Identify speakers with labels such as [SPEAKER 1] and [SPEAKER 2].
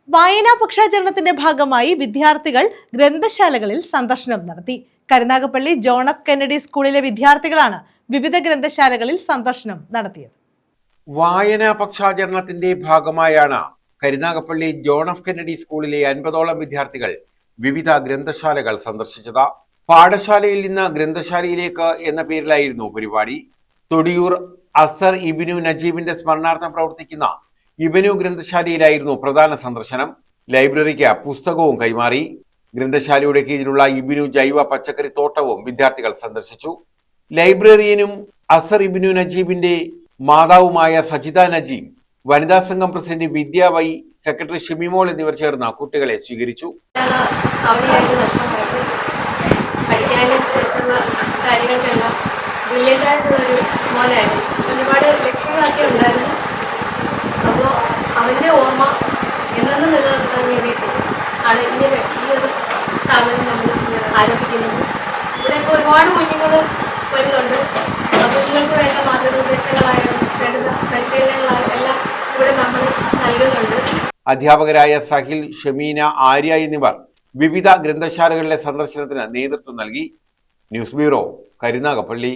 [SPEAKER 1] വായനാ പക്ഷാചരണത്തിന്റെ ഭാഗമായി വിദ്യാർത്ഥികൾ ഗ്രന്ഥശാലകളിൽ സന്ദർശനം നടത്തി. കരുനാഗപ്പള്ളി ജോൺ എഫ് കെന്നഡി സ്കൂളിലെ വിദ്യാർത്ഥികളാണ് വിവിധ ഗ്രന്ഥശാലകളിൽ സന്ദർശനം നടത്തിയത്.
[SPEAKER 2] വായനാ പക്ഷാചരണത്തിന്റെ ഭാഗമായാണ് കരുനാഗപ്പള്ളി ജോൺ എഫ് കെന്നഡി സ്കൂളിലെ 50ഓളം വിദ്യാർത്ഥികൾ വിവിധ ഗ്രന്ഥശാലകൾ സന്ദർശിച്ചത്. പാഠശാലയിൽ നിന്ന് ഗ്രന്ഥശാലയിലേക്ക് എന്ന പേരിലായിരുന്നു പരിപാടി. തൊടിയൂർ അസർ ഇബ്നു നജീബിന്റെ സ്മരണാർത്ഥം പ്രവർത്തിക്കുന്ന ഇബ്നു ഗ്രന്ഥശാലയിലായിരുന്നു പ്രധാന സന്ദർശനം. ലൈബ്രറിക്ക് പുസ്തകവും കൈമാറി. ഗ്രന്ഥശാലയുടെ കീഴിലുള്ള ഇബ്നു ജൈവ പച്ചക്കറി തോട്ടവും വിദ്യാർത്ഥികൾ സന്ദർശിച്ചു. ലൈബ്രറിയനും അസർ ഇബ്നു നജീബിന്റെ മാതാവുമായ സജിത നജീബ്, വനിതാ സംഘം പ്രസിഡന്റ് വിദ്യ വൈ, സെക്രട്ടറി ഷിമിമോൾ എന്നിവർ ചേർന്ന് കുട്ടികളെ സ്വീകരിച്ചു.
[SPEAKER 3] ഒരുപാട് ലക്ഷ്യങ്ങളൊക്കെ ഉണ്ടായിരുന്നു. അപ്പോൾ അവൻ്റെ ഓർമ്മ എന്നും നിലനിർത്താൻ വേണ്ടിയിട്ട് ആണ് ഇങ്ങനെ ഈ ഒരു സ്ഥാപനം നമ്മൾ ആരംഭിക്കുന്നത്. ഇവിടെ ഇപ്പോൾ ഒരുപാട് കുഞ്ഞുങ്ങൾ വരുന്നുണ്ട്. കുഞ്ഞുങ്ങൾക്ക് വേണ്ട മാർഗനിർദ്ദേശങ്ങളായാലും വേണ്ടുന്ന പരിശീലനങ്ങളായാലും എല്ലാം ഇവിടെ നമ്മൾ നൽകുന്നുണ്ട്.
[SPEAKER 2] അധ്യാപകരായ സഹിൽ, ഷമീന, ആര്യ എന്നിവർ വിവിധ ഗ്രന്ഥശാലകളിലെ സന്ദർശനത്തിന് നേതൃത്വം നൽകി. News bureau, Karunagappally.